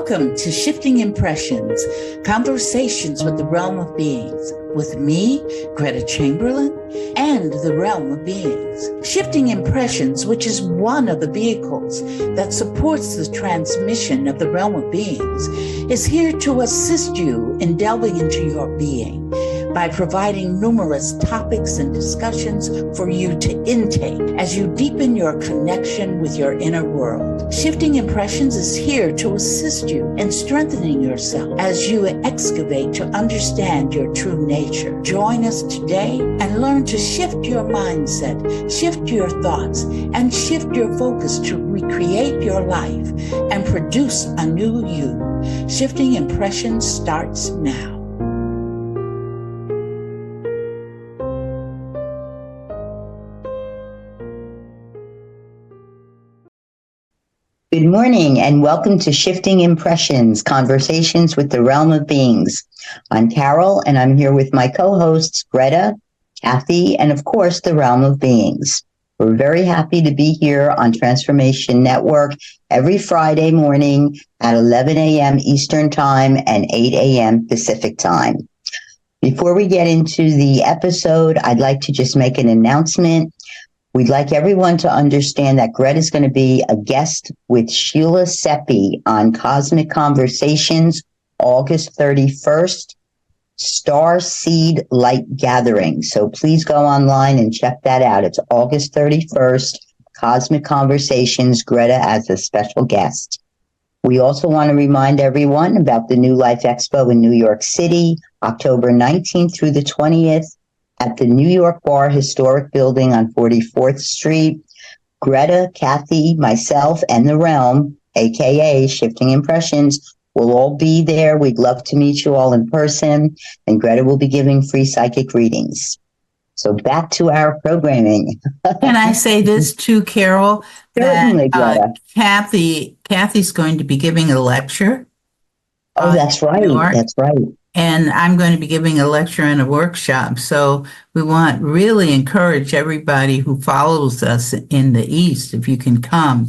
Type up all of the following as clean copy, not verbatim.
Welcome to Shifting Impressions, Conversations with the Realm of Beings, with me, Gretta Chamberlain, and the Realm of Beings. Shifting Impressions, which is one of the vehicles that supports the transmission of the Realm of Beings, is here to assist you in delving into your being by providing numerous topics and discussions for you to intake as you deepen your connection with your inner world. Shifting Impressions is here to assist you in strengthening yourself as you excavate to understand your true nature. Join us today and learn to shift your mindset, shift your thoughts, and shift your focus to recreate your life and produce a new you. Shifting Impressions starts now. Good morning and welcome to Shifting Impressions, Conversations with the Realm of Beings. I'm Carol and I'm here with my co-hosts, Gretta, Kathy, and of course, the Realm of Beings. We're very happy to be here on Transformation Network every Friday morning at 11 a.m. Eastern Time and 8 a.m. Pacific Time. Before we get into the episode, I'd like to just make an announcement. We'd like everyone to understand that Greta is going to be a guest with Sheila Seppi on Cosmic Conversations, August 31st, Star Seed Light Gathering. So please go online and check that out. It's August 31st, Cosmic Conversations, Greta as a special guest. We also want to remind everyone about the New Life Expo in New York City, October 19th through the 20th. At the New York Bar Historic Building on 44th Street. Greta, Kathy, myself, and the Realm, aka Shifting Impressions, will all be there. We'd love to meet you all in person, and Greta will be giving free psychic readings. So back to our programming. Can I say this too, Carol? Certainly, Greta. Kathy's going to be giving a lecture. Oh, that's right. That's right. And I'm going to be giving a lecture and a workshop. So we want really encourage everybody who follows us in the East, if you can come,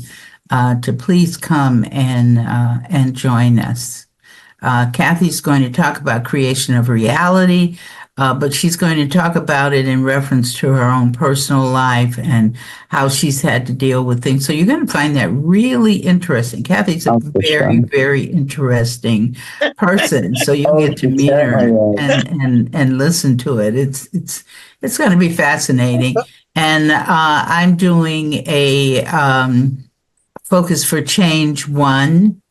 to please come and join us. Kathy's going to talk about creation of reality, but she's going to talk about it in reference to her own personal life and how she's had to deal with things. So you're going to find that really interesting. Kathy's a very interesting person. So you'll get to meet her and listen to it. It's going to be fascinating. And I'm doing a Focus for Change 1.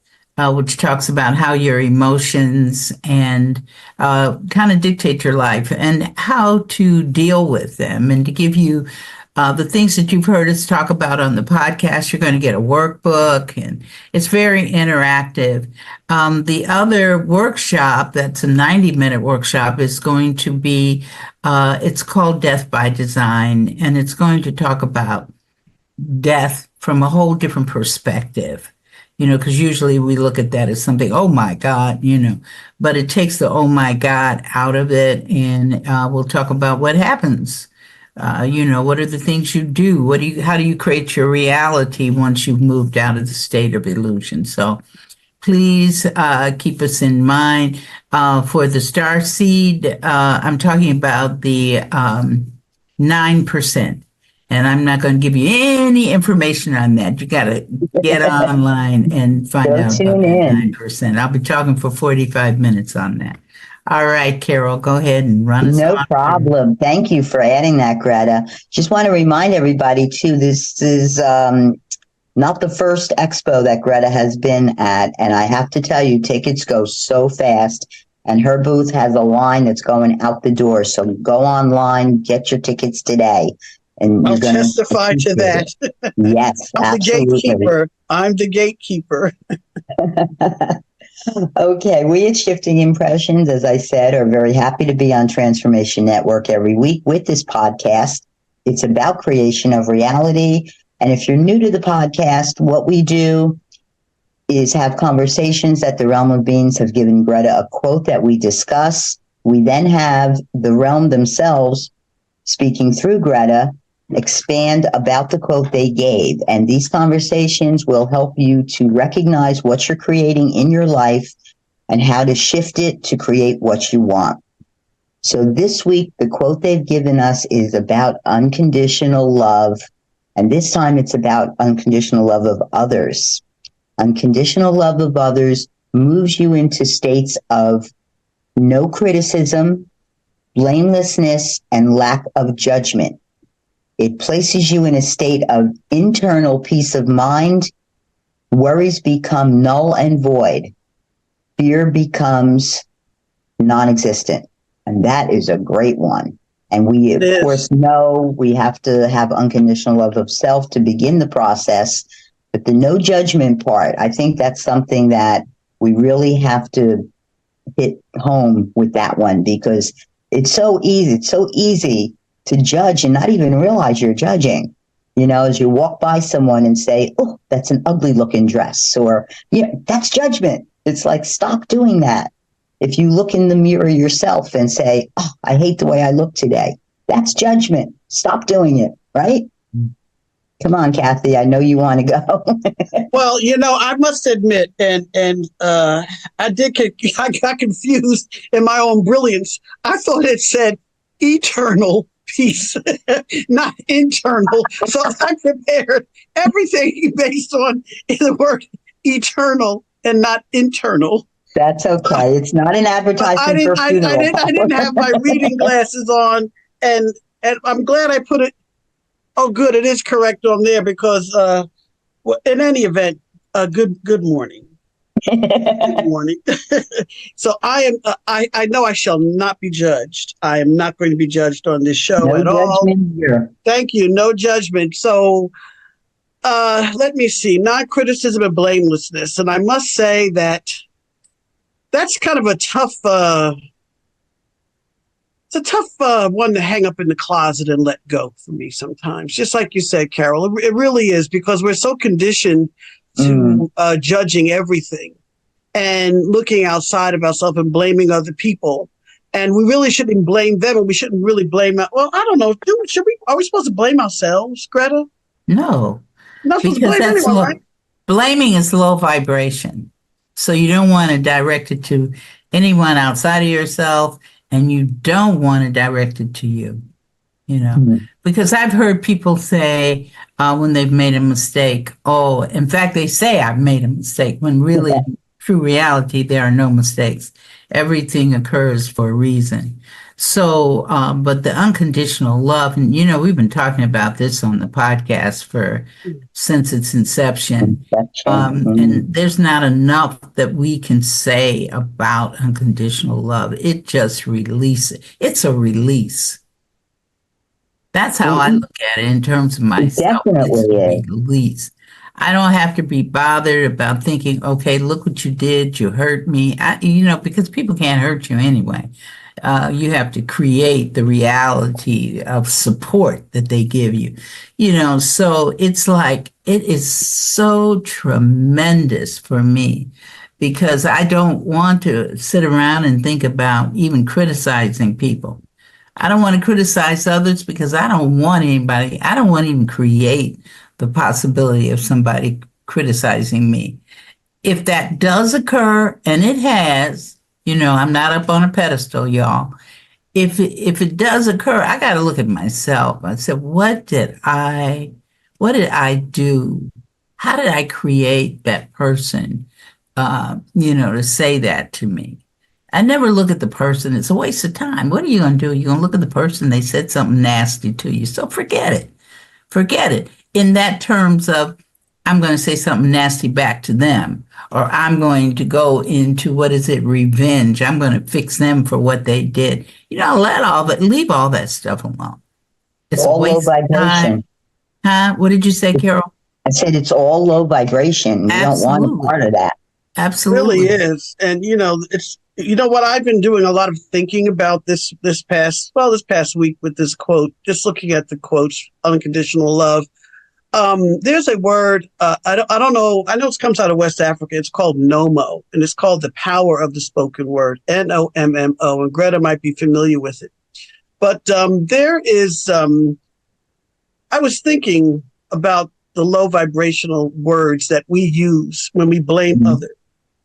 Which talks about how your emotions and kind of dictate your life and how to deal with them, and to give you the things that you've heard us talk about on the podcast. You're going to get a workbook, and it's very interactive. The other workshop, that's a 90-minute workshop, is going to be, it's called Death by Design, and it's going to talk about death from a whole different perspective. Because usually we look at that as something, oh my God, but it takes the oh my God out of it. And we'll talk about what happens. What are the things you do? How do you create your reality once you've moved out of the state of illusion? So please keep us in mind. For the Star Seed, I'm talking about the 9%. And I'm not going to give you any information on that. You got to get online and find out about that 9%. I'll be talking for 45 minutes on that. All right, Carol, go ahead and run us on. No problem. Thank you for adding that, Greta. Just want to remind everybody, too, this is not the first expo that Greta has been at. And I have to tell you, tickets go so fast. And her booth has a line that's going out the door. So go online, get your tickets today. And I'll testify to that. Yes, absolutely. I'm the gatekeeper. Okay, we at Shifting Impressions, as I said, are very happy to be on Transformation Network every week with this podcast. It's about creation of reality. And if you're new to the podcast, what we do is have conversations that the Realm of Beings have given Greta a quote that we discuss. We then have the Realm themselves speaking through Greta expand about the quote they gave. And these conversations will help you to recognize what you're creating in your life and how to shift it to create what you want. So this week, the quote they've given us is about unconditional love. And this time it's about unconditional love of others. Unconditional love of others moves you into states of no criticism, blamelessness, and lack of judgment. It places you in a state of internal peace of mind. Worries become null and void. Fear becomes non-existent. And that is a great one. And we, of course, know we have to have unconditional love of self to begin the process. But the no judgment part, I think that's something that we really have to hit home with that one, because it's so easy. It's so easy to judge and not even realize you're judging. You know, as you walk by someone and say, oh, that's an ugly looking dress, or, yeah, that's judgment. It's like, stop doing that. If you look in the mirror yourself and say, oh, I hate the way I look today, that's judgment. Stop doing it, right? Come on, Kathy. I know you want to go. Well, you know, I must admit, I got confused in my own brilliance. I thought it said eternal peace, not internal. So I prepared everything based on the word eternal and not internal. That's okay. It's not an advertisement for a funeral. I didn't have my reading glasses on, and I'm glad I put it. Oh, good. It is correct on there, because in any event, good morning. Good morning. So I know I shall not be judged. I am not going to be judged on this show at all. Here. Thank you. No judgment. So let me see. Non-criticism and blamelessness. And I must say that's kind of a tough one to hang up in the closet and let go for me sometimes. Just like you said, Carol, it really is, because we're so conditioned to judging everything and looking outside of ourselves and blaming other people. And we really shouldn't blame them, and we shouldn't really blame. Well, I don't know. Are we supposed to blame ourselves, Greta? No, Not supposed to because blame that's anyone, low. right? Blaming is low vibration. So you don't want to direct it to anyone outside of yourself, and you don't want to direct it to you, because I've heard people say when they've made a mistake, oh, in fact, they say I've made a mistake, when really, in true reality, there are no mistakes. Everything occurs for a reason. So, but the unconditional love, and we've been talking about this on the podcast since its inception. And there's not enough that we can say about unconditional love. It just releases. It's a release. That's how I look at it in terms of myself. It's a release. I don't have to be bothered about thinking, okay, look what you did. You hurt me. Because people can't hurt you anyway. You have to create the reality of support that they give you, so it's like, it is so tremendous for me, because I don't want to sit around and think about even criticizing people. I don't want to criticize others, because I don't want to even create the possibility of somebody criticizing me. If that does occur, and it has, I'm not up on a pedestal, y'all. If it does occur, I got to look at myself. I said, what did I do? How did I create that person, to say that to me? I never look at the person. It's a waste of time. What are you going to do? You're going to look at the person. They said something nasty to you. So forget it. Forget it. In that terms of, I'm going to say something nasty back to them, or I'm going to go into, revenge. I'm going to fix them for what they did. Leave all that stuff alone. It's all a waste low of time. Huh? What did you say, Carol? I said it's all low vibration. We don't want a part of that. Absolutely. It really is. And, it's, what I've been doing a lot of thinking about this past week with this quote, just looking at the quotes, unconditional love. There's a word, I don't know. I know it comes out of West Africa. It's called Nomo, and it's called the power of the spoken word, Nommo. And Greta might be familiar with it. But there is I was thinking about the low vibrational words that we use when we blame others,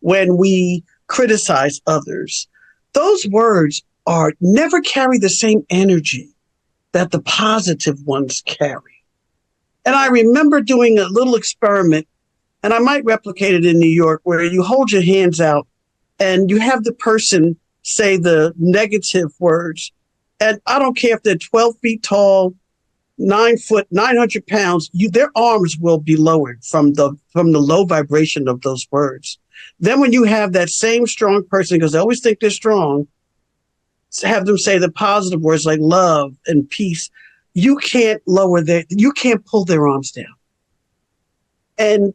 when we criticize others. Those words are never carry the same energy that the positive ones carry. And I remember doing a little experiment, and I might replicate it in New York, where you hold your hands out and you have the person say the negative words. And I don't care if they're 12 feet tall, 9 foot, 900 pounds, their arms will be lowered from the low vibration of those words. Then when you have that same strong person, because they always think they're strong, have them say the positive words like love and peace, you can't pull their arms down. And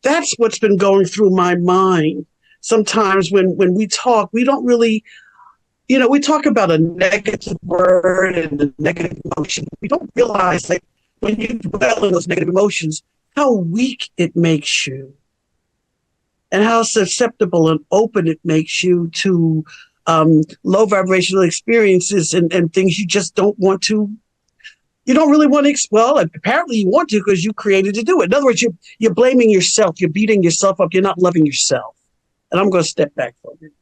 that's what's been going through my mind. Sometimes when we talk, we don't really, we talk about a negative word and a negative emotion. We don't realize that when you dwell in those negative emotions, how weak it makes you and how susceptible and open it makes you to low vibrational experiences and things you just don't want to. You don't really want to, well, apparently you want to because you created to do it. In other words, you're blaming yourself. You're beating yourself up. You're not loving yourself. And I'm going to step back from it.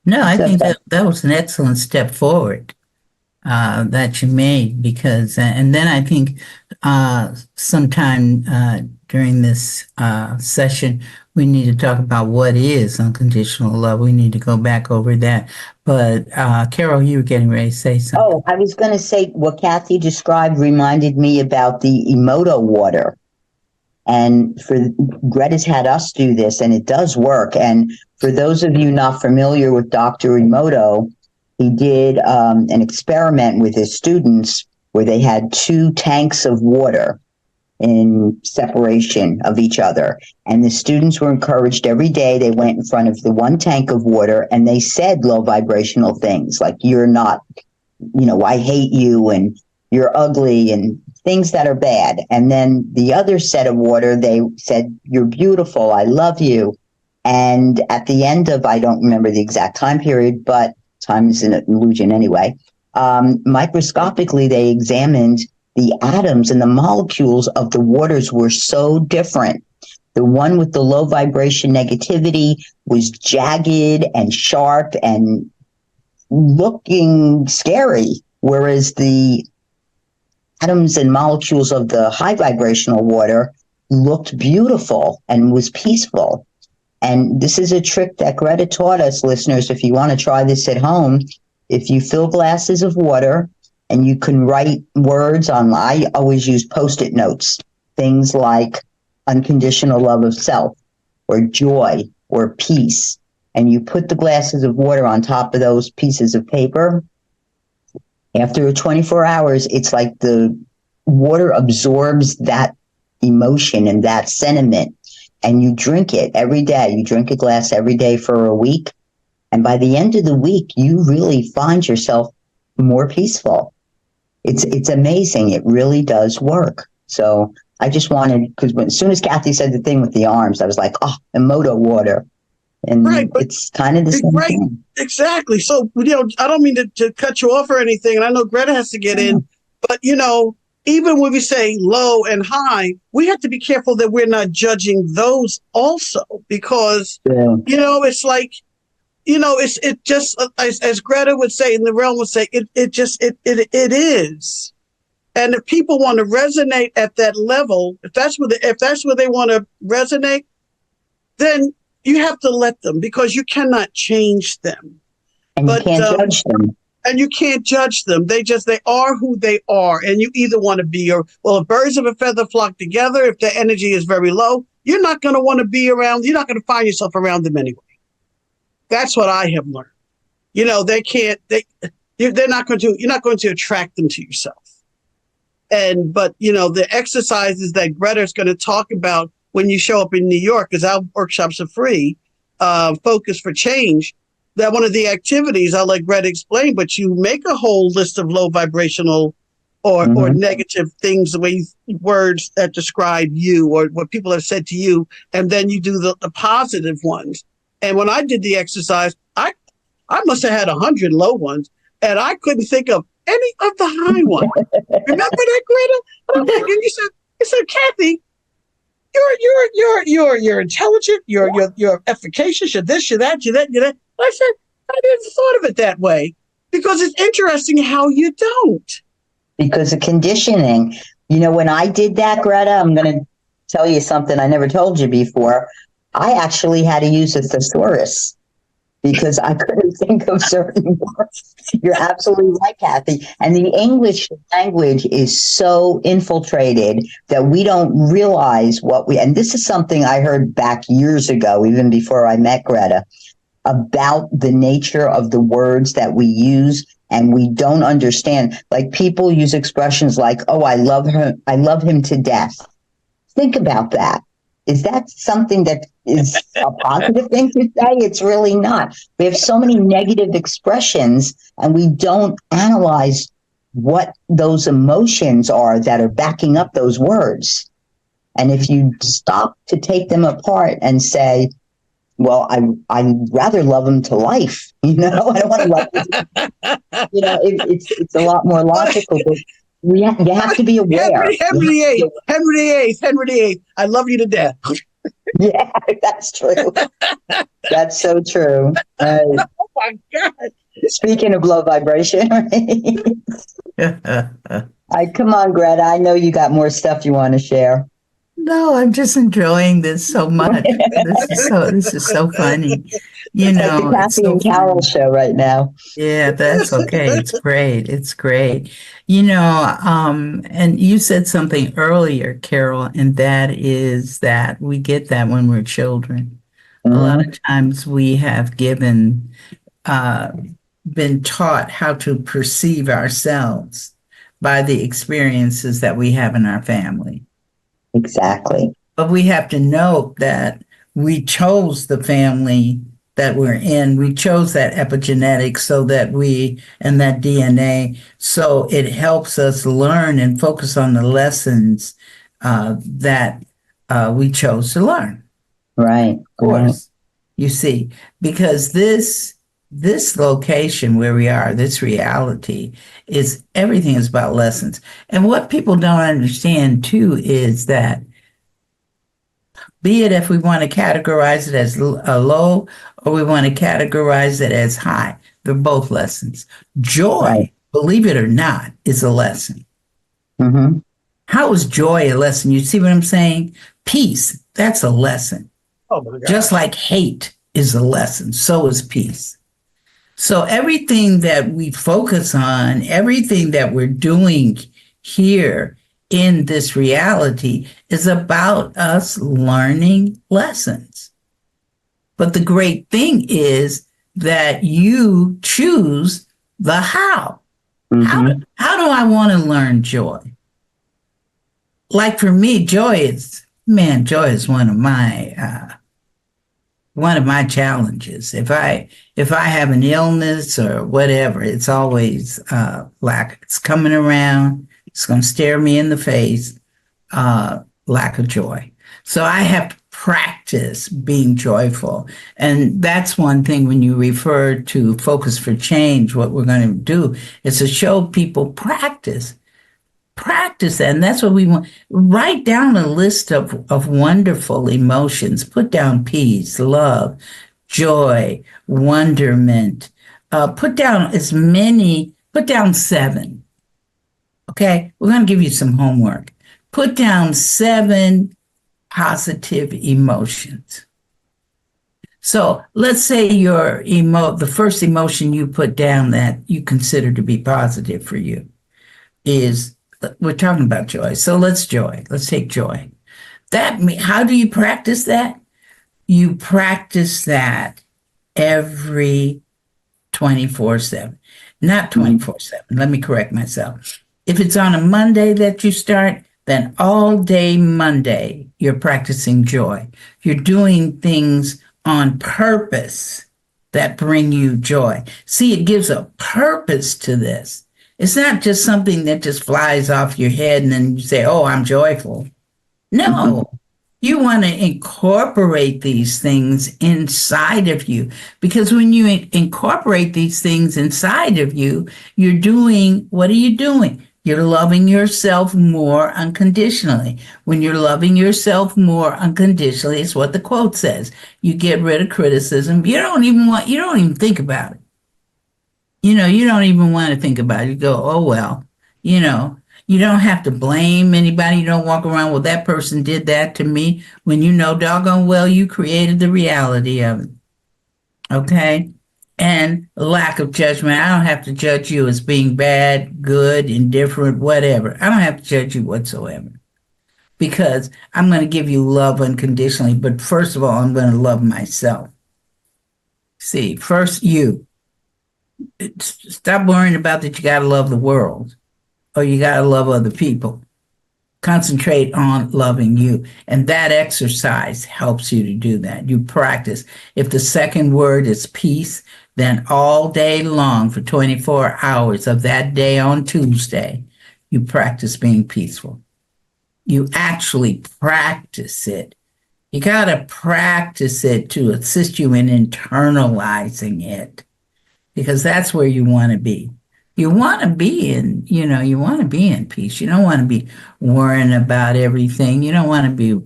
No, I think that was an excellent step forward that you made, because, and then I think sometime during this session, we need to talk about what is unconditional love. We need to go back over that. But Carol, you were getting ready to say something. Oh, I was going to say what Kathy described reminded me about the Emoto water. And Gretta's had us do this, and it does work. And for those of you not familiar with Dr. Emoto, he did an experiment with his students where they had 2 tanks of water in separation of each other. And the students were encouraged every day. They went in front of the 1 tank of water and they said low vibrational things like, you're not, I hate you, and you're ugly, and things that are bad. And then the other set of water, they said, you're beautiful, I love you. And at the end of, I don't remember the exact time period, but time is an illusion anyway, microscopically, they examined the atoms and the molecules of the waters were so different. The one with the low vibration negativity was jagged and sharp and looking scary, whereas the atoms and molecules of the high vibrational water looked beautiful and was peaceful. And this is a trick that Gretta taught us, listeners. If you want to try this at home, if you fill glasses of water and you can write words on, I always use Post-it notes, things like unconditional love of self or joy or peace. And you put the glasses of water on top of those pieces of paper. After 24 hours, it's like the water absorbs that emotion and that sentiment, and you drink it every day. You drink a glass every day for a week. And by the end of the week, you really find yourself more peaceful. It's amazing. It really does work. So I just wanted, because as soon as Kathy said the thing with the arms, I was like, oh, Emoto water. And right, it's kind of the same thing. Exactly. So, I don't mean to cut you off or anything. And I know Gretta has to get in. But, even when we say low and high, we have to be careful that we're not judging those also. Because, it's like, it just, as Gretta would say, in the realm would say, it is. And if people want to resonate at that level, if that's where they want to resonate, then you have to let them, because you cannot change them. And you can't judge them. And you can't judge them. They are who they are. And you either want to be, if birds of a feather flock together, if their energy is very low, you're not going to want to be around, you're not going to find yourself around them anyway. That's what I have learned. You're not going to attract them to yourself. But the exercises that Gretta is going to talk about when you show up in New York, because our workshops are free, Focus for Change, that one of the activities, I'll let Gretta explain, but you make a whole list of low vibrational or negative things, the way words that describe you or what people have said to you, and then you do the positive ones. And when I did the exercise, I must have had 100 low ones, and I couldn't think of any of the high ones. Remember that, Greta? And I'm like, and you said, Kathy, you're intelligent, you're efficacious, you're this, you're that, you're that, you're that. I said, I didn't thought of it that way because it's interesting how you don't. Because of conditioning. You know, when I did that, Greta, I'm going to tell you something I never told you before. I actually had to use a thesaurus because I couldn't think of certain words. You're absolutely right, Kathy. And the English language is so infiltrated that we don't realize and this is something I heard back years ago, even before I met Greta, about the nature of the words that we use, and we don't understand. Like, people use expressions like, oh, I love him to death. Think about that. Is that something that is a positive thing to say? It's really not. We have so many negative expressions, and we don't analyze what those emotions are that are backing up those words. And if you stop to take them apart and say, well, I'd rather love him to life. You know, I don't want to love him. You know, it's a lot more logical. But you have to be aware. Henry VIII. I love you to death. Yeah, that's true. That's so true. Oh my God. Speaking of low vibration, come on, Greta. I know you got more stuff you want to share. No, I'm just enjoying this so much. This is so funny. You know, like the Kathy and Carol show right now. Yeah, that's okay. It's great. It's great. You know, and you said something earlier, Carol, and that is that we get that when we're children. Mm-hmm. A lot of times we have been taught how to perceive ourselves by the experiences that we have in our family. Exactly. But we have to note that we chose the family that we're in. We chose that epigenetics and that DNA. So it helps us learn and focus on the lessons that we chose to learn. Right. Of course. You see, because this location where we are, this reality everything is about lessons. And what people don't understand too is that, be it if we want to categorize it as low or we want to categorize it as high, they're both lessons. Joy, right, believe it or not, is a lesson. Mm-hmm. How is joy a lesson? You see what I'm saying? Peace, that's a lesson. Oh my God. Just like hate is a lesson, so is peace. So everything that we focus on, everything that we're doing here in this reality is about us learning lessons. But the great thing is that you choose the how. Mm-hmm. How do I want to learn joy? Like for me, joy is one of my challenges. If I have an illness or whatever, it's always it's coming around. It's going to stare me in the face. Lack of joy. So I have to practice being joyful, and that's one thing. When you refer to focus for change, what we're going to do is to show people practice that, and that's what we want. Write down a list of wonderful emotions. Put down peace, love, joy, wonderment. Put down 7. Okay, we're going to give you some homework. Put down 7 positive emotions. So let's say the first emotion you put down that you consider to be positive for you is, we're talking about joy. So let's take joy. How do you practice that? You practice that every 24/7, not 24/7. Let me correct myself. If it's on a Monday that you start, then all day Monday, you're practicing joy. You're doing things on purpose that bring you joy. See, it gives a purpose to this. It's not just something that just flies off your head and then you say, oh, I'm joyful. No, You want to incorporate these things inside of you, because when you incorporate these things inside of you, you're doing, what are you doing? You're loving yourself more unconditionally. When you're loving yourself more unconditionally, it's what the quote says. You get rid of criticism. You don't even think about it. You don't even want to think about it. You go, oh, well, you know, you don't have to blame anybody. You don't walk around, well, that person did that to me, when you know doggone well you created the reality of it. Okay. And lack of judgment. I don't have to judge you as being bad, good, indifferent, whatever. I don't have to judge you whatsoever, because I'm going to give you love unconditionally. But first of all, I'm going to love myself. See, first you. Stop worrying about that you got to love the world or you got to love other people. Concentrate on loving you. And that exercise helps you to do that. You practice. If the second word is peace, then all day long for 24 hours of that day on Tuesday, you practice being peaceful. You actually practice it. You got to practice it to assist you in internalizing it, because that's where you want to be. You want to be you want to be in peace. You don't want to be worrying about everything. You don't want to be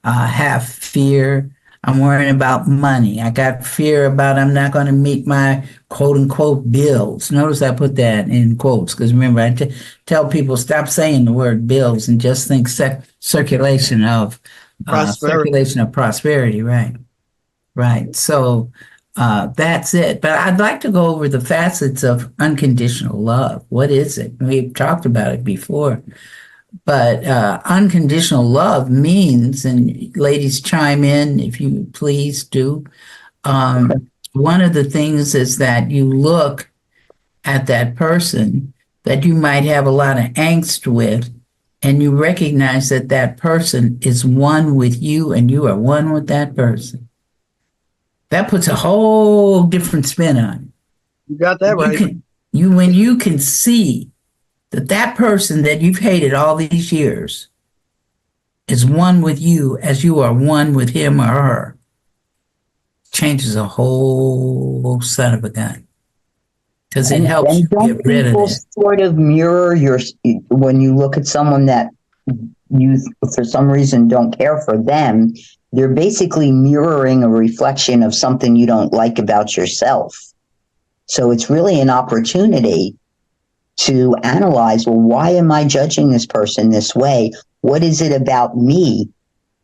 have fear. I'm worrying about money. I got fear about I'm not going to meet my quote unquote bills. Notice I put that in quotes, because remember, I tell people stop saying the word bills and just think circulation of prosperity. Right. Right. So that's it. But I'd like to go over the facets of unconditional love. What is it? We've talked about it before. But unconditional love means, and ladies chime in if you please do. One of the things is that you look at that person that you might have a lot of angst with, and you recognize that that person is one with you and you are one with that person. That puts a whole different spin on it. You got that right. When you can see that person that you've hated all these years is one with you as you are one with him or her, changes a whole son of a gun. Because it helps you get rid of that. Sort of mirror when you look at someone that you, for some reason, don't care for them, they're basically mirroring a reflection of something you don't like about yourself. So it's really an opportunity to analyze, well, why am I judging this person this way? What is it about me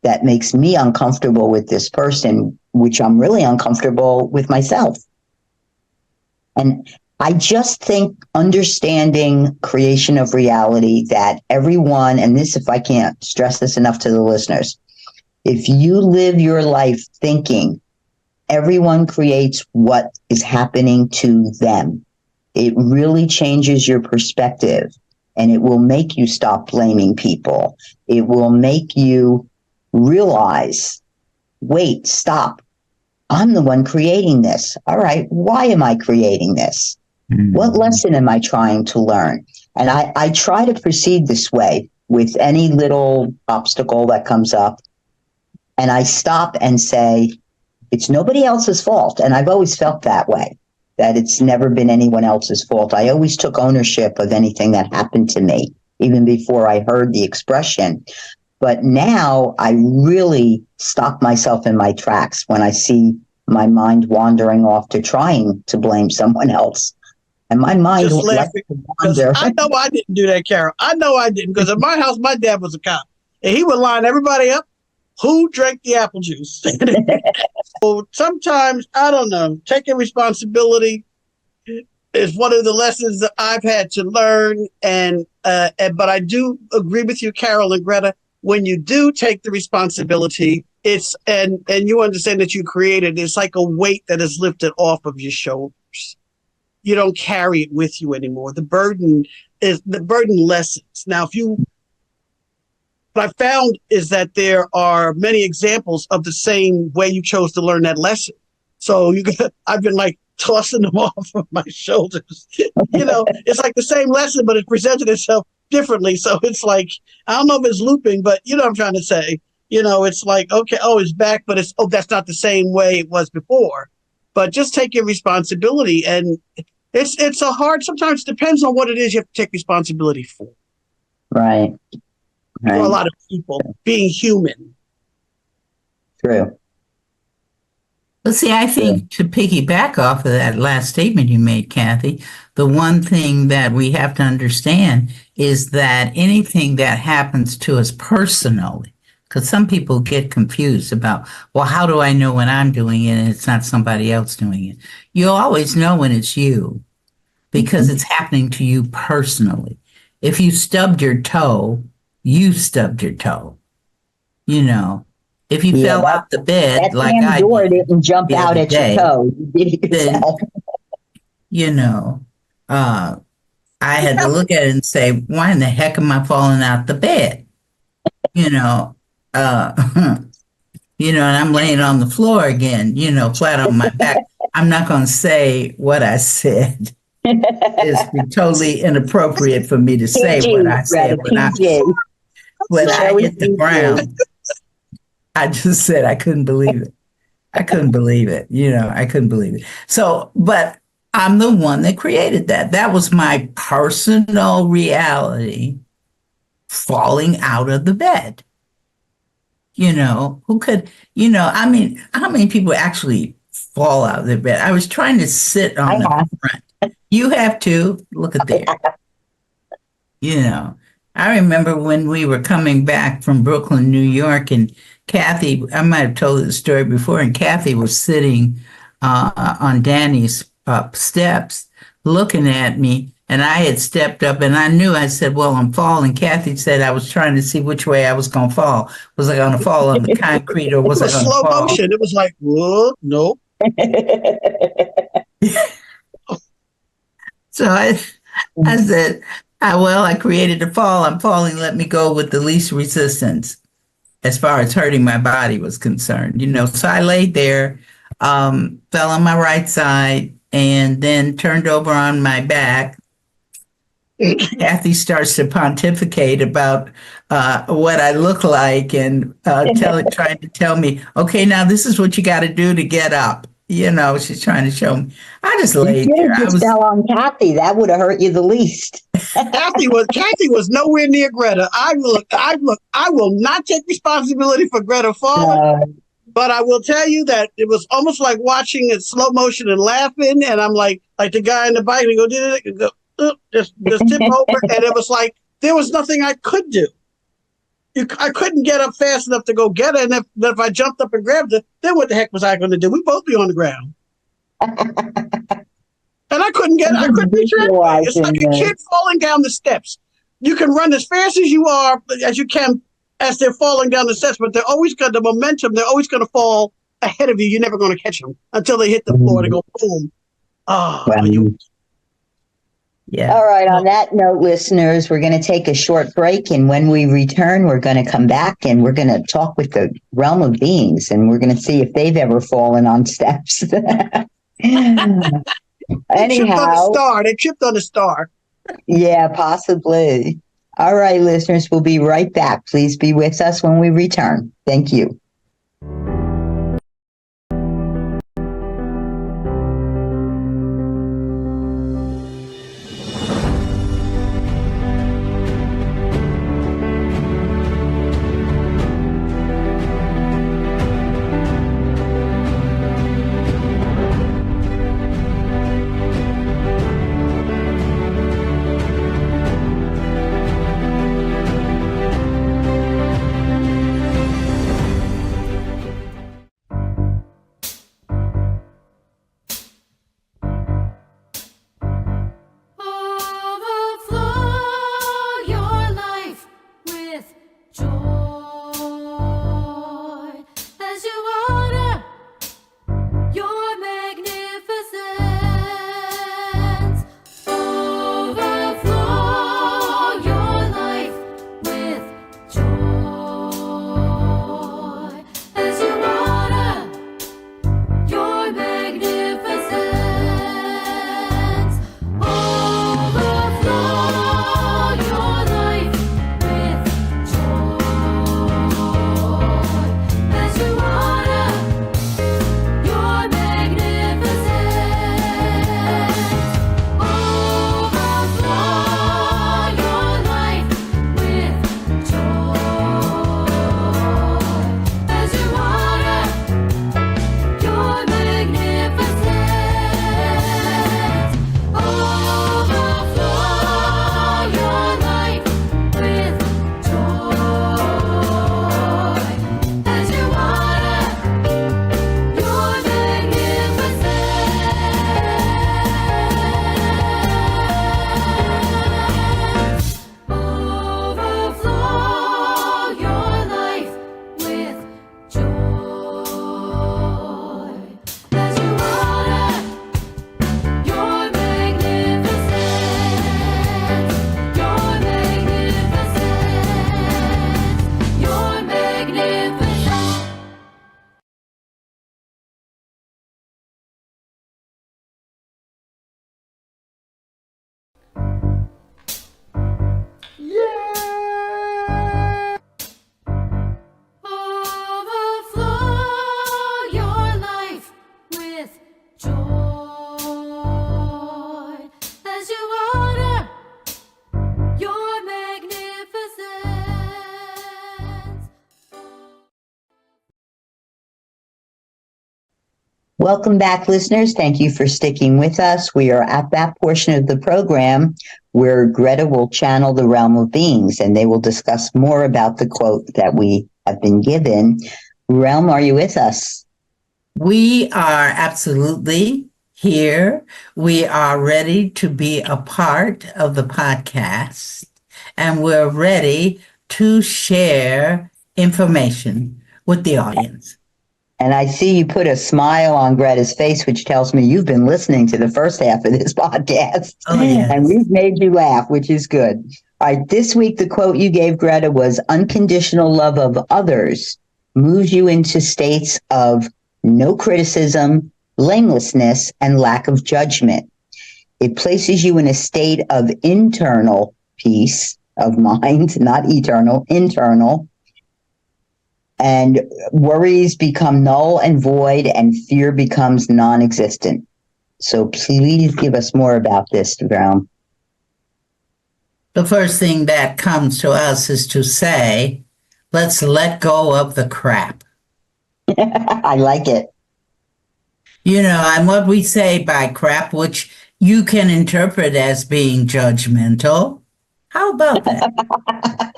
that makes me uncomfortable with this person, which I'm really uncomfortable with myself? And I just think understanding creation of reality, that everyone, and this, if I can't stress this enough to the listeners, if you live your life thinking everyone creates what is happening to them, it really changes your perspective, and it will make you stop blaming people. It will make you realize, wait, stop. I'm the one creating this. All right, why am I creating this? Mm-hmm. What lesson am I trying to learn? And I try to proceed this way with any little obstacle that comes up. And I stop and say, it's nobody else's fault. And I've always felt that way, that it's never been anyone else's fault. I always took ownership of anything that happened to me, even before I heard the expression. But now I really stop myself in my tracks when I see my mind wandering off to trying to blame someone else. And my mind just laughing. I know I didn't do that, Carol. I know I didn't, because in my house, my dad was a cop, and he would line everybody up who drank the apple juice. So sometimes, I don't know, taking responsibility is one of the lessons that I've had to learn. But I do agree with you, Carol and Greta. When you do take the responsibility, it's and you understand that you created, it's like a weight that is lifted off of your shoulders. You don't carry it with you anymore. The burden lessens. Now, what I found is that there are many examples of the same way you chose to learn that lesson. So I've been like tossing them off of my shoulders. It's like the same lesson, but it presented itself differently. So it's like, I don't know if it's looping, but you know what I'm trying to say. It's like, okay, oh, it's back, but that's not the same way it was before. But just take your responsibility. And it's a hard, sometimes it depends on what it is you have to take responsibility for. Right. For a lot of people, being human. True. Well, see, I think to piggyback off of that last statement you made, Kathy, the one thing that we have to understand is that anything that happens to us personally, because some people get confused about, well, how do I know when I'm doing it and it's not somebody else doing it? You'll always know when it's you because it's happening to you personally. If you stubbed your toe, you stubbed your toe. If you fell out the bed that like damn I door did didn't jump the out other at day, your toe. You did it then, yourself. I had to look at it and say, why in the heck am I falling out the bed? And I'm laying on the floor again, flat on my back. I'm not going to say what I said. It's totally inappropriate for me to say what I said when I hit the ground. I just said I couldn't believe it. I couldn't believe it. I couldn't believe it. So, but I'm the one that created that. That was my personal reality falling out of the bed. Who could, I mean, how many people actually fall out of their bed? I was trying to sit on the front. You have to look at there. I remember when we were coming back from Brooklyn, New York, and Kathy, I might have told the story before, and Kathy was sitting on Danny's steps looking at me, and I had stepped up, and I said, well, I'm falling. Kathy said I was trying to see which way I was going to fall. Was I going to fall on the concrete or was I going to fall? Slow motion. It was like, whoa, nope. So I said, I created a fall. I'm falling. Let me go with the least resistance as far as hurting my body was concerned. So I laid there, fell on my right side, and then turned over on my back. Kathy starts to pontificate about what I look like and trying to tell me, okay, now this is what you got to do to get up. She's trying to show me. I just laid there. I fell on Kathy. That would have hurt you the least. Kathy was nowhere near Gretta. I will not take responsibility for Gretta falling. But I will tell you that it was almost like watching it slow motion and laughing. And I'm like the guy in the bike, and go, just tip over. And it was like, there was nothing I could do. I couldn't get up fast enough to go get her. And if I jumped up and grabbed her, then what the heck was I going to do? We'd both be on the ground. And I couldn't reach her anyway. It's like a kid falling down the steps. You can run as fast as you can as they're falling down the steps, but they're always got the momentum. They're always going to fall ahead of you. You're never going to catch them until they hit the floor. They go boom. Yeah. All right. On that note, listeners, we're going to take a short break. And when we return, we're going to come back and we're going to talk with the realm of beings. And we're going to see if they've ever fallen on steps. Anyhow. They tripped on a star. Yeah, possibly. All right, listeners, we'll be right back. Please be with us when we return. Thank you. joy as you honor your magnificence. Welcome back, listeners. Thank you for sticking with us. We are at that portion of the program where Greta will channel the realm of beings, and they will discuss more about the quote that we have been given. Realm, are you with us? We are absolutely here. We are ready to be a part of the podcast, and we're ready to share information with the audience. And I see you put a smile on Greta's face, which tells me you've been listening to the first half of this podcast. Oh, yes. And we've made you laugh, which is good. All right, this week, the quote you gave, Greta, was unconditional love of others moves you into states of no criticism, blamelessness, and lack of judgment. It places you in a state of internal peace of mind, not eternal, internal. And worries become null and void, and fear becomes non-existent. So please give us more about this, Brown. The first thing that comes to us is to say, let's let go of the crap. I like it. You know, and what we say by crap, which you can interpret as being judgmental. How about that?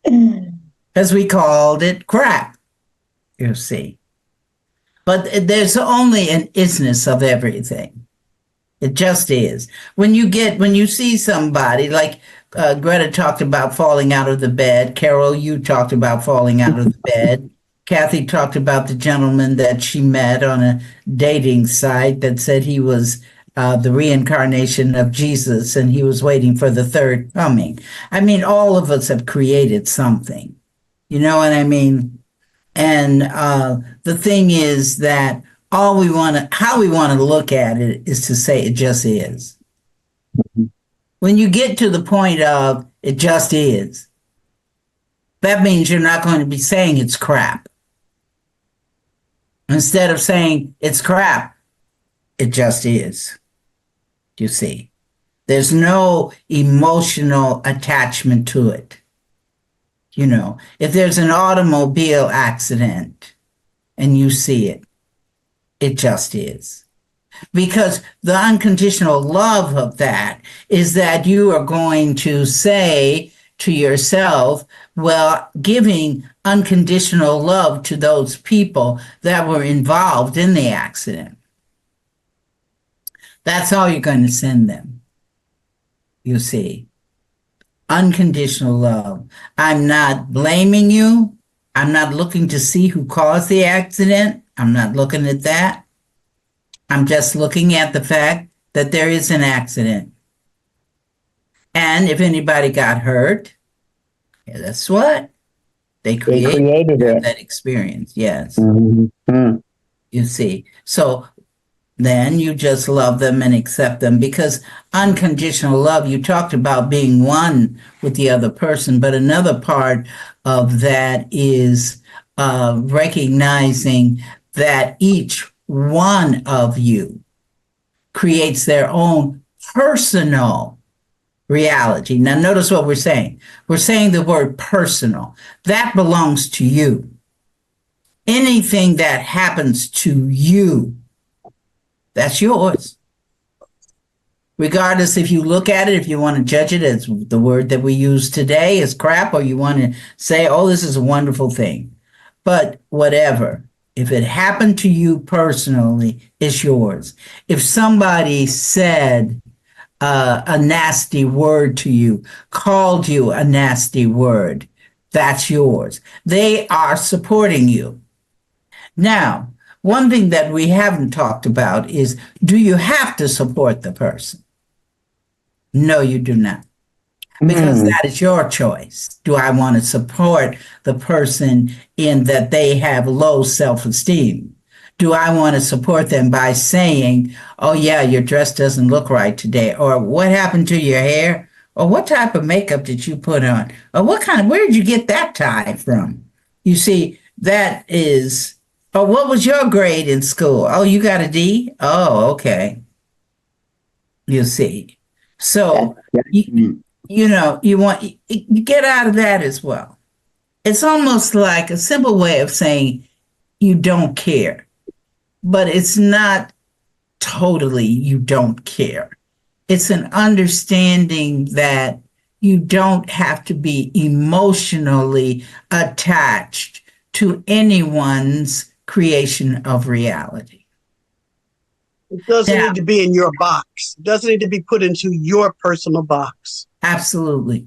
Because we called it crap, you see. But there's only an isness of everything. It just is. When you see somebody, like Greta talked about falling out of the bed, Carol, you talked about falling out of the bed, Kathy talked about the gentleman that she met on a dating site that said he was the reincarnation of Jesus and he was waiting for the third coming. I mean, all of us have created something. You know what I mean? And the thing is that how we want to look at it is to say it just is. When you get to the point of it just is, that means you're not going to be saying it's crap. Instead of saying it's crap, it just is. You see, there's no emotional attachment to it. You know, if there's an automobile accident and you see it, it just is. Because the unconditional love of that is that you are going to say to yourself, well, giving unconditional love to those people that were involved in the accident. That's all you're going to send them, you see. Unconditional love. I'm not blaming you. I'm not looking to see who caused the accident. I'm not looking at that. I'm just looking at the fact that there is an accident. And if anybody got hurt, yeah, that's what? They created it. That experience, yes. Mm-hmm. You see. So then you just love them and accept them, because unconditional love, you talked about being one with the other person, but another part of that is recognizing that each one of you creates their own personal reality. Now, notice what we're saying. We're saying the word personal. That belongs to you. Anything that happens to you, that's yours. Regardless if you look at it, if you want to judge it as the word that we use today is crap, or you want to say, oh, this is a wonderful thing. But whatever, if it happened to you personally, it's yours. If somebody said a nasty word to you, called you a nasty word, that's yours. They are supporting you. Now, one thing that we haven't talked about is, do you have to support the person? No, you do not. Because that is your choice. Do I want to support the person in that they have low self-esteem? Do I want to support them by saying, oh yeah, your dress doesn't look right today? Or what happened to your hair? Or what type of makeup did you put on? Or where did you get that tie from? You see, that is Oh, what was your grade in school? Oh, you got a D? Oh, okay. You see. So, you, you want, you get out of that as well. It's almost like a simple way of saying you don't care, but it's not totally you don't care. It's an understanding that you don't have to be emotionally attached to anyone's creation of reality. It doesn't Now, need to be in your box. It doesn't need to be put into your personal box. absolutely.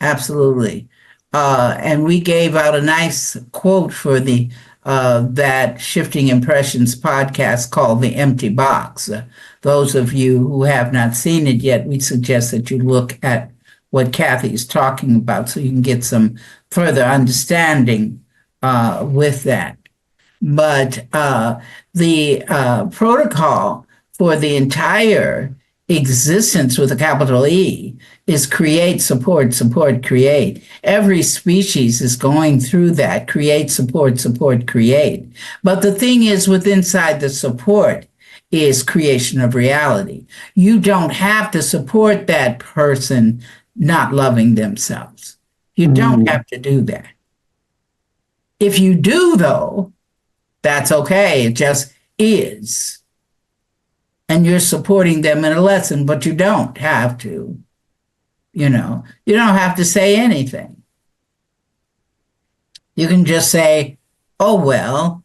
Absolutely. And we gave out a nice quote for the that Shifting Impressions podcast called The Empty Box. Those of you who have not seen it yet, we suggest that you look at what Kathy is talking about so you can get some further understanding with that. But the protocol for the entire existence with a capital E is create, support, support, create. Every species is going through that create, support, create. But the thing is, with inside the support is creation of reality. You don't have to support that person not loving themselves. You don't have to do that. If you do, though, that's okay. It just is. And you're supporting them in a lesson, but you don't have to. You don't have to say anything. You can just say, oh, well,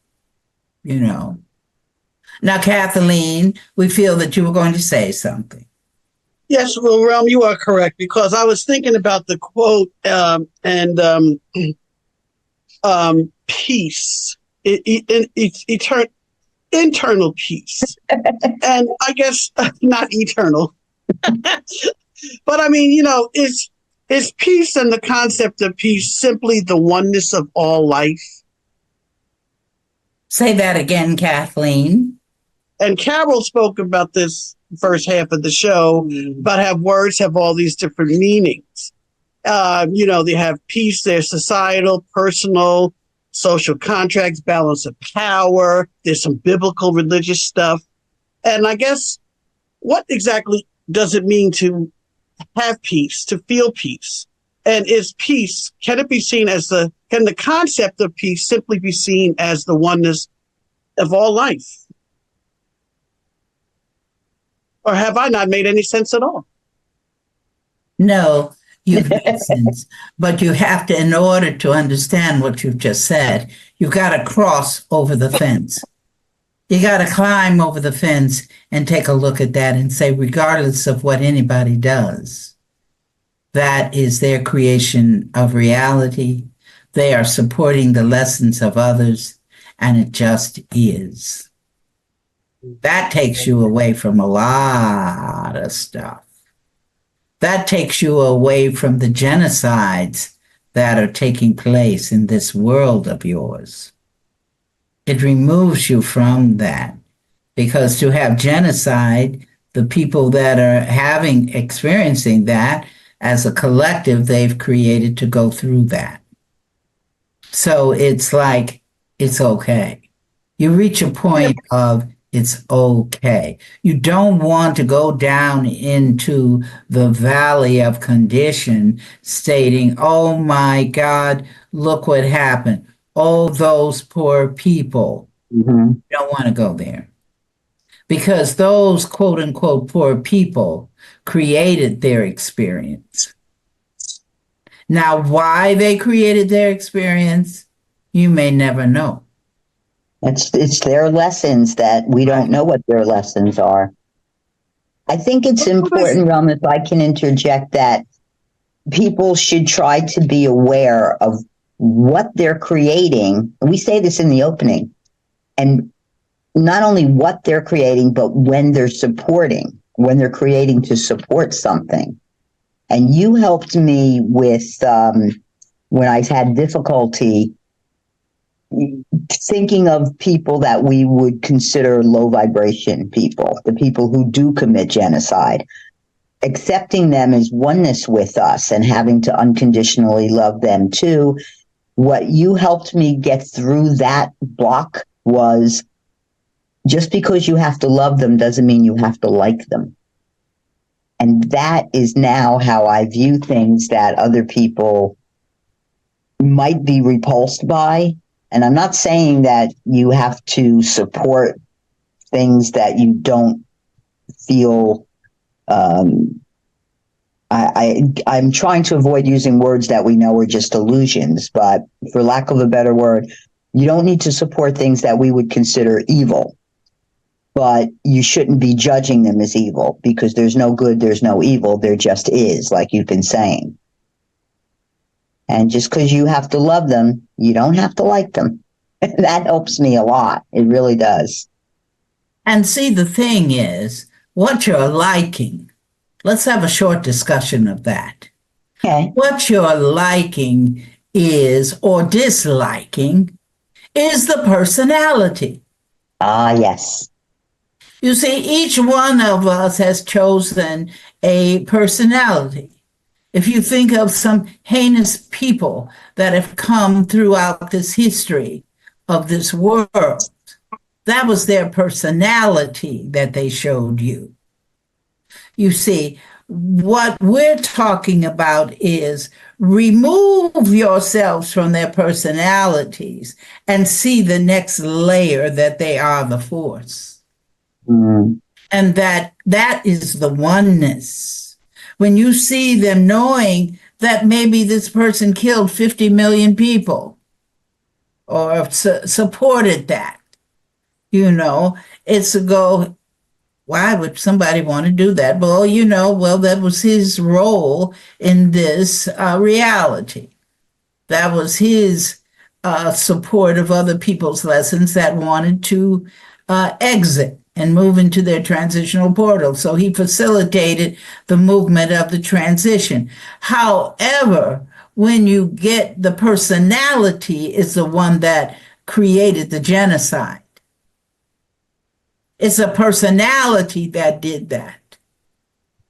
Now, Kathleen, we feel that you were going to say something. Yes, well, Realm, you are correct, because I was thinking about the quote and peace, internal peace. And I guess not eternal. But I mean, is peace and the concept of peace simply the oneness of all life? Say that again, Kathleen. And Carol spoke about this first half of the show, about how words have all these different meanings. They have peace, there's societal, personal, social contracts, balance of power. There's some biblical religious stuff. And I guess, what exactly does it mean to have peace, to feel peace? And is peace, can the concept of peace simply be seen as the oneness of all life? Or have I not made any sense at all? No, you've made sense. But you have to, in order to understand what you've just said, you've got to cross over the fence. You got to climb over the fence and take a look at that and say, regardless of what anybody does, that is their creation of reality. They are supporting the lessons of others, and it just is. That takes you away from a lot of stuff. That takes you away from the genocides that are taking place in this world of yours. It removes you from that, because to have genocide, the people that are experiencing that as a collective, they've created to go through that. So it's like, it's okay. You reach a point of it's okay. You don't want to go down into the valley of condition stating, oh my God, look what happened. Oh, those poor people. Mm-hmm. You don't want to go there. Because those quote unquote poor people created their experience. Now, why they created their experience, you may never know. It's their lessons that we don't know what their lessons are. I think it's important, Ram, if I can interject, that people should try to be aware of what they're creating. We say this in the opening, and not only what they're creating, but when they're creating to support something. And you helped me with when I've had difficulty thinking of people that we would consider low vibration people, the people who do commit genocide, accepting them as oneness with us and having to unconditionally love them too. what you helped me get through that block was just because you have to love them doesn't mean you have to like them. And that is now how I view things that other people might be repulsed by. And I'm not saying that you have to support things that you don't feel. I'm trying to avoid using words that we know are just illusions, but for lack of a better word, you don't need to support things that we would consider evil. But you shouldn't be judging them as evil, because there's no good, there's no evil, there just is, like you've been saying. And just because you have to love them, you don't have to like them. That helps me a lot. It really does. And see, the thing is, what you're liking, let's have a short discussion of that. Okay. What you're liking is, or disliking, is the personality. Ah, yes. You see, each one of us has chosen a personality. If you think of some heinous people that have come throughout this history of this world, that was their personality that they showed you. You see, what we're talking about is remove yourselves from their personalities and see the next layer, that they are the force. Mm. And that is the oneness. When you see them knowing that maybe this person killed 50 million people or supported that, it's a go, why would somebody want to do that? Well, that was his role in this reality. That was his support of other people's lessons that wanted to exit and move into their transitional portal. So he facilitated the movement of the transition. However, when you get the personality is the one that created the genocide. It's a personality that did that.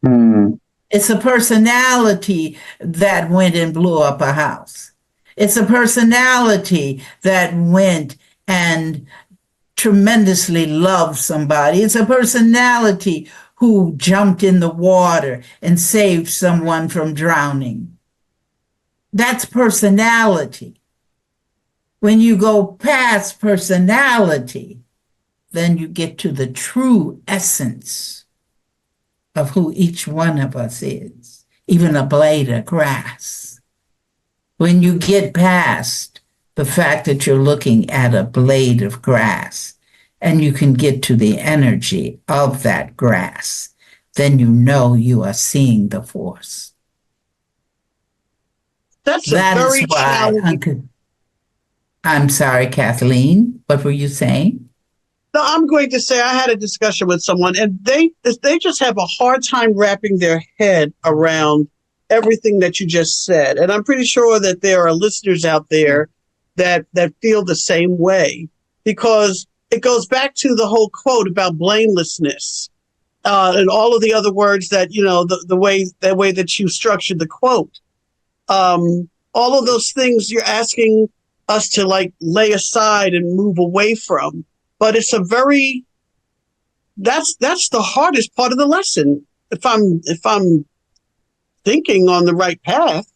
Mm. It's a personality that went and blew up a house. It's a personality that went and tremendously loved somebody. It's a personality who jumped in the water and saved someone from drowning. That's personality. When you go past personality, then you get to the true essence of who each one of us is, even a blade of grass. When you get past the fact that you're looking at a blade of grass and you can get to the energy of that grass, then you are seeing the force. That's That a is very why, challenging. I'm sorry, Kathleen, what were you saying? No, I'm going to say I had a discussion with someone, and they just have a hard time wrapping their head around everything that you just said. And I'm pretty sure that there are listeners out there that feel the same way, because it goes back to the whole quote about blamelessness and all of the other words that, the way that you structured the quote. All of those things you're asking us to lay aside and move away from. But it's that's the hardest part of the lesson. If I'm thinking on the right path,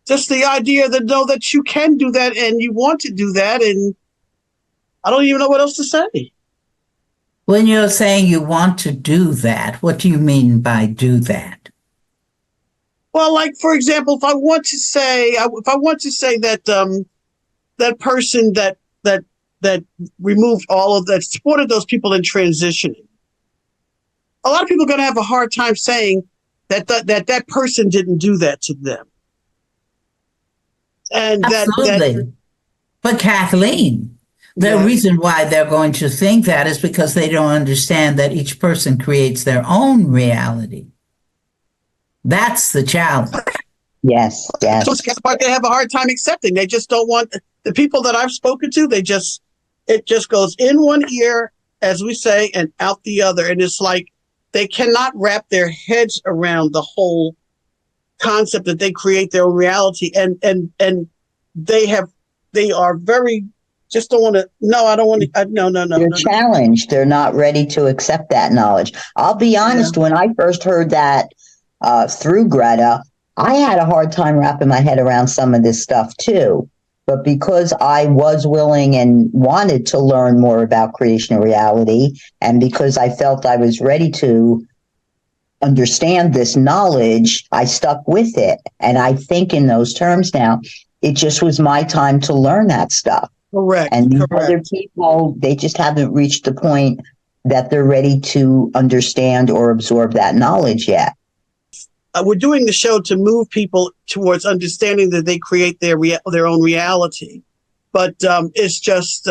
just the idea that know that you can do that and you want to do that, and I don't even know what else to say. When you're saying you want to do that, what do you mean by do that? Well, like for example, if I want to say that that person that removed all of that, supported those people in transitioning, a lot of people are going to have a hard time saying that person didn't do that to them. And Absolutely. But Kathleen, the reason why they're going to think that is because they don't understand that each person creates their own reality. That's the challenge. Yes. That's the part they have a hard time accepting. They just don't want the people that I've spoken to. It just goes in one ear, as we say, and out the other. And it's like they cannot wrap their heads around the whole concept that they create their own reality. And they are very, just don't want to, no, I don't want to, no, They're challenged. They're not ready to accept that knowledge. I'll be honest, when I first heard that through Greta, I had a hard time wrapping my head around some of this stuff too. But because I was willing and wanted to learn more about creational reality, and because I felt I was ready to understand this knowledge, I stuck with it. And I think in those terms now, it just was my time to learn that stuff. Correct. And these correct. other people, they just haven't reached the point that they're ready to understand or absorb that knowledge yet. We're doing the show to move people towards understanding that they create their own reality, but it's just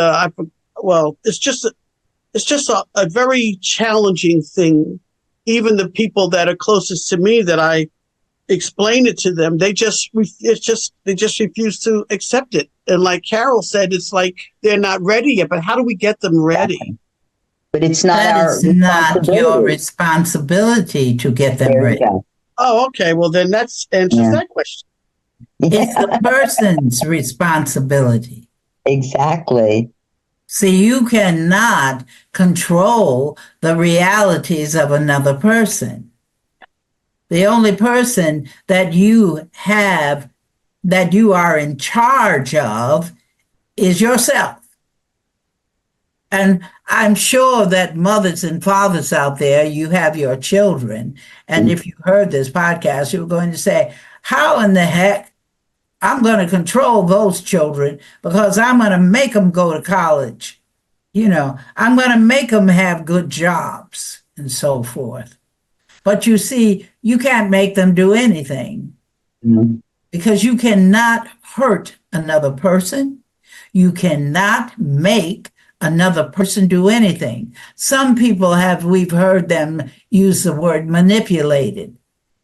it's just a very challenging thing. Even the people that are closest to me, that I explain it to them, they just refuse to accept it. And like Carol said, it's like they're not ready yet. But how do we get them ready? But it's not not your responsibility to get them ready. Go. Oh, okay. Well, then that's answers that question. It's the person's responsibility. Exactly. See, you cannot control the realities of another person. The only person that you have, that you are in charge of, is yourself. And I'm sure that mothers and fathers out there, you have your children. And if you heard this podcast, you're going to say, how in the heck I'm going to control those children, because I'm going to make them go to college. You know, I'm going to make them have good jobs and so forth. But you see, you can't make them do anything because you cannot hurt another person. You cannot make another person do anything. Some people we've heard them use the word manipulated.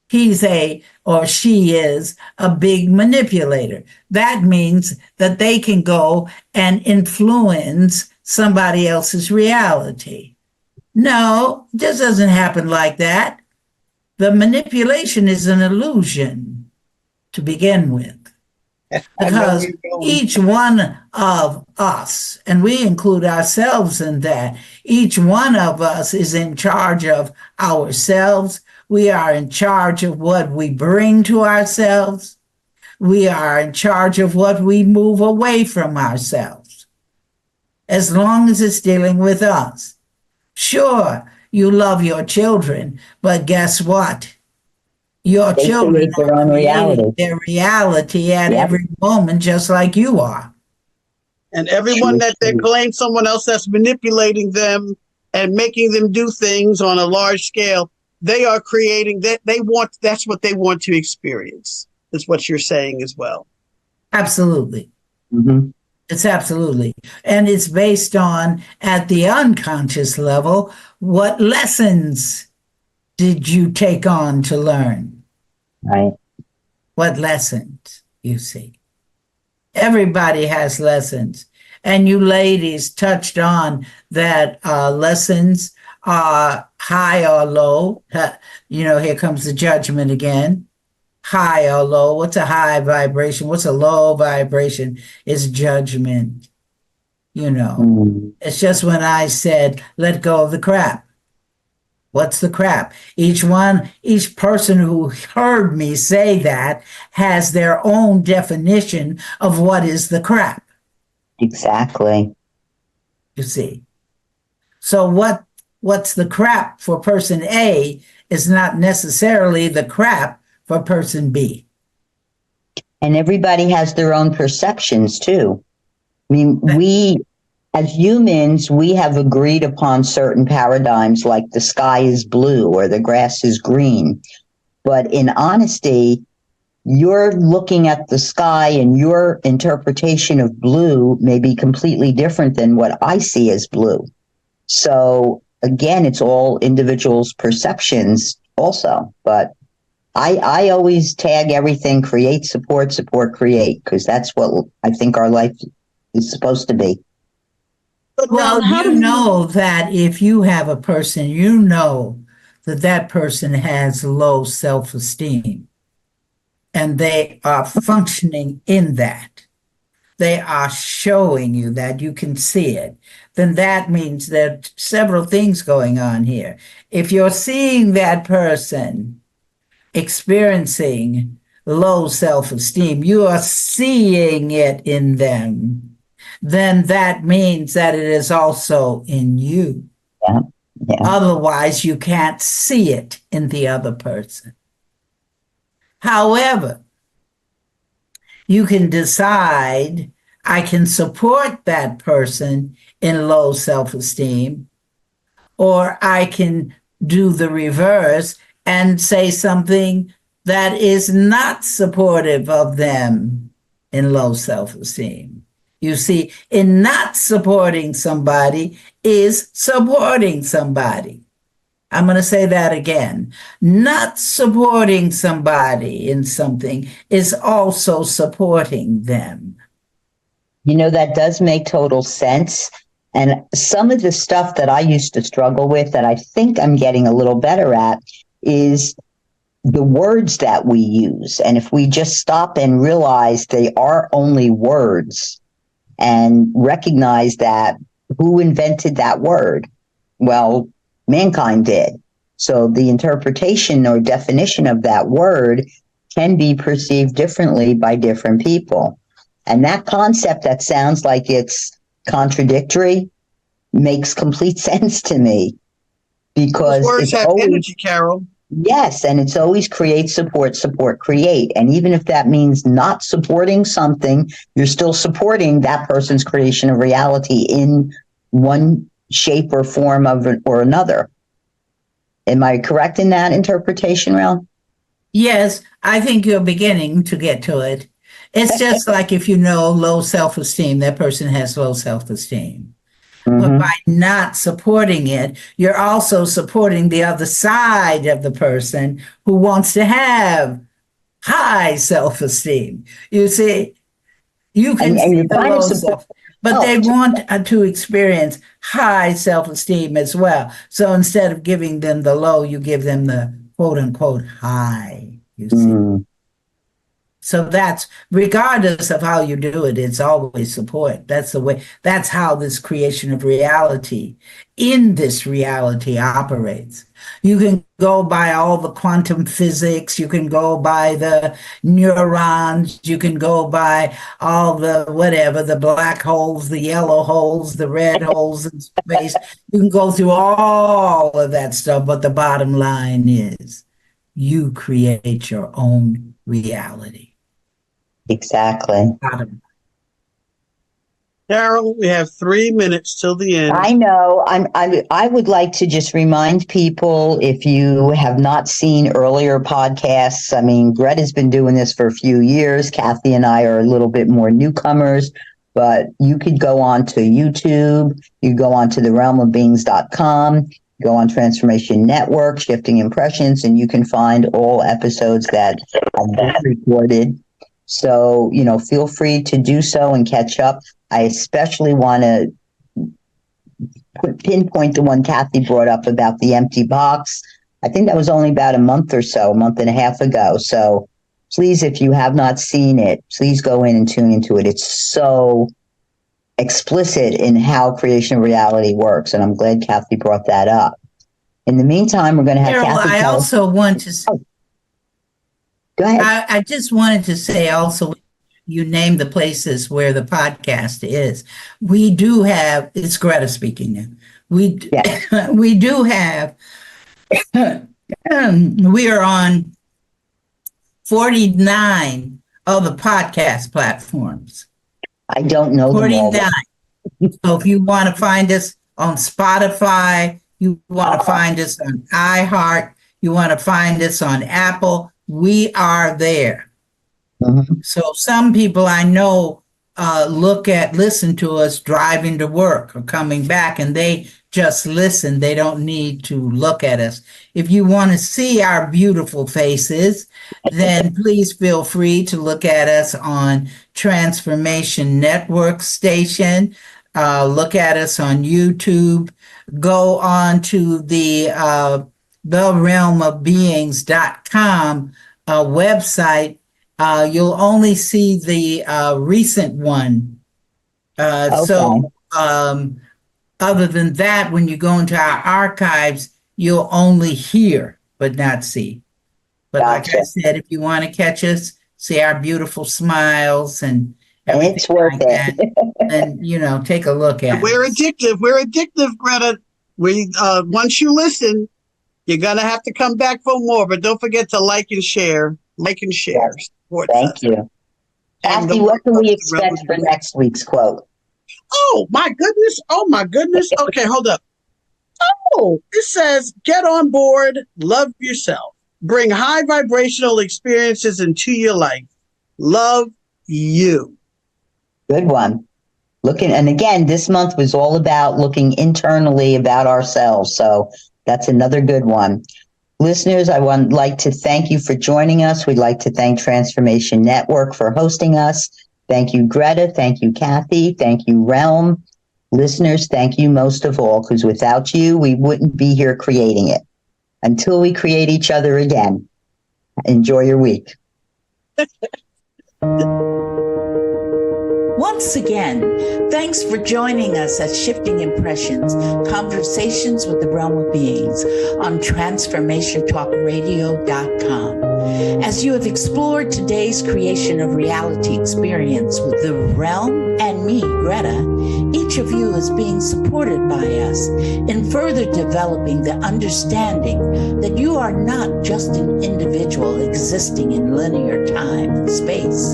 He's or she is a big manipulator. That means that they can go and influence somebody else's reality. No, this doesn't happen like that. The manipulation is an illusion to begin with. Because each one of us, and we include ourselves in that, each one of us is in charge of ourselves. We are in charge of what we bring to ourselves. We are in charge of what we move away from ourselves, as long as it's dealing with us. Sure, you love your children, but guess what? Your children their own reality. Their reality at every moment, just like you are. And everyone that they blame someone else that's manipulating them and making them do things on a large scale, they are creating that. That's what they want to experience. Is what you're saying as well. Absolutely. Mm-hmm. It's absolutely. And it's based on, at the unconscious level, what lessons did you take on to learn? Right. What lessons, you see? Everybody has lessons. And you ladies touched on that lessons are high or low. You know, here comes the judgment again. High or low. What's a high vibration? What's a low vibration? It's judgment. You know, It's just when I said, let go of the crap. What's the crap? Each person who heard me say that has their own definition of what is the crap. Exactly. You see. So what's the crap for person A is not necessarily the crap for person B. And everybody has their own perceptions too. I mean, we, as humans, we have agreed upon certain paradigms like the sky is blue or the grass is green. But in honesty, you're looking at the sky and your interpretation of blue may be completely different than what I see as blue. So again, it's all individuals' perceptions also. But I always tag everything create, support, create, because that's what I think our life is supposed to be. Well, you know that if you have a person, you know that person has low self-esteem and they are functioning in that. they are showing you that you can see it, then that means there are several things going on here. If you're seeing that person experiencing low self-esteem, you are seeing it in them, then that means that it is also in you. Yeah. Yeah. Otherwise, you can't see it in the other person. However, you can decide, I can support that person in low self-esteem, or I can do the reverse and say something that is not supportive of them in low self-esteem. You see, in not supporting somebody is supporting somebody. I'm going to say that again. Not supporting somebody in something is also supporting them. That does make total sense. And some of the stuff that I used to struggle with that I think I'm getting a little better at is the words that we use. And if we just stop and realize they are only words and recognize that who invented that word? Well, mankind did. So the interpretation or definition of that word can be perceived differently by different people. And that concept that sounds like it's contradictory makes complete sense to me, because Those words have always energy, Carol. yes, and it's always create, support, create. And even if that means not supporting something, you're still supporting that person's creation of reality in one shape or form or another. Am I correct in that interpretation, Ralph? Yes, I think you're beginning to get to it. It's just like if you know low self-esteem, that person has low self-esteem. But by not supporting it, you're also supporting the other side of the person who wants to have high self-esteem. You see, you can see the low self, but they want to experience high self-esteem as well. So instead of giving them the low, you give them the quote unquote high, you see. So that's, regardless of how you do it, it's always support. That's the way, that's how this creation of reality in this reality operates. You can go by all the quantum physics, you can go by the neurons, you can go by all the whatever, the black holes, the yellow holes, the red holes in space. You can go through all of that stuff, but the bottom line is you create your own reality. Exactly. Carol, we have 3 minutes till the end. I know. I would like to just remind people, if you have not seen earlier podcasts, I mean, Gretta's been doing this for a few years. Kathy and I are a little bit more newcomers, but you could go on to YouTube. You go on to therealmofbeings.com, go on Transformation Network, Shifting Impressions, and you can find all episodes that have been recorded. So, feel free to do so and catch up. I especially want to pinpoint the one Kathy brought up about the empty box. I think that was only about a month and a half ago. So please, if you have not seen it, please go in and tune into it. It's so explicit in how creation of reality works. And I'm glad Kathy brought that up. In the meantime, we're going to have Carol, Kathy. I also want to say, go ahead. I just wanted to say also, you name the places where the podcast is. We do have, it's Gretta speaking now. We do have, we are on 49 other podcast platforms. I don't know 49. So if you want to find us on Spotify, you want to find us on iHeart, you want to find us on Apple, we are there. So some people I know listen to us driving to work or coming back, and they just listen. They don't need to look at us. If you want to see our beautiful faces, then please feel free to look at us on Transformation Network station. Look at us on YouTube. Go on to the therealmofbeings.com website you'll only see the recent one. So other than that, when you go into our archives, you'll only hear but not see. But like I said, if you want to catch us, see our beautiful smiles and everything it's worth like it. that, then, take a look at We're us. addictive. We're addictive, Greta. Once you listen, you're going to have to come back for more, but don't forget to like and share. Like and share. Yes. Support Thank us. you. And Kathy, what can we expect for next week's quote? Oh, my goodness. Oh, my goodness. Okay, hold up. Oh, it says, get on board, love yourself. Bring high vibrational experiences into your life. Love you. Good one. And again, this month was all about looking internally about ourselves. So that's another good one. Listeners, I would like to thank you for joining us. We'd like to thank Transformation Network for hosting us. Thank you, Greta. Thank you, Kathy. Thank you, Realm. Listeners, thank you most of all, because without you, we wouldn't be here creating it. Until we create each other again, enjoy your week. Once again, thanks for joining us at Shifting Impressions, Conversations with the Realm of Beings on TransformationTalkRadio.com. As you have explored today's creation of reality experience with the realm and me, Greta, each of you is being supported by us in further developing the understanding that you are not just an individual existing in linear time and space,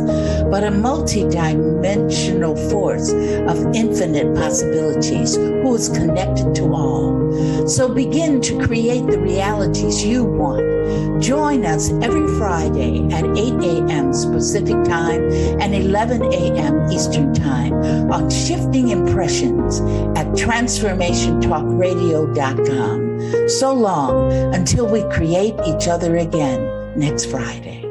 but a multidimensional force of infinite possibilities who is connected to all. So begin to create the realities you want. Join us every Friday at 8 a.m. Pacific Time and 11 a.m. Eastern Time on Shifting Impressions at TransformationTalkRadio.com. So long until we create each other again next Friday.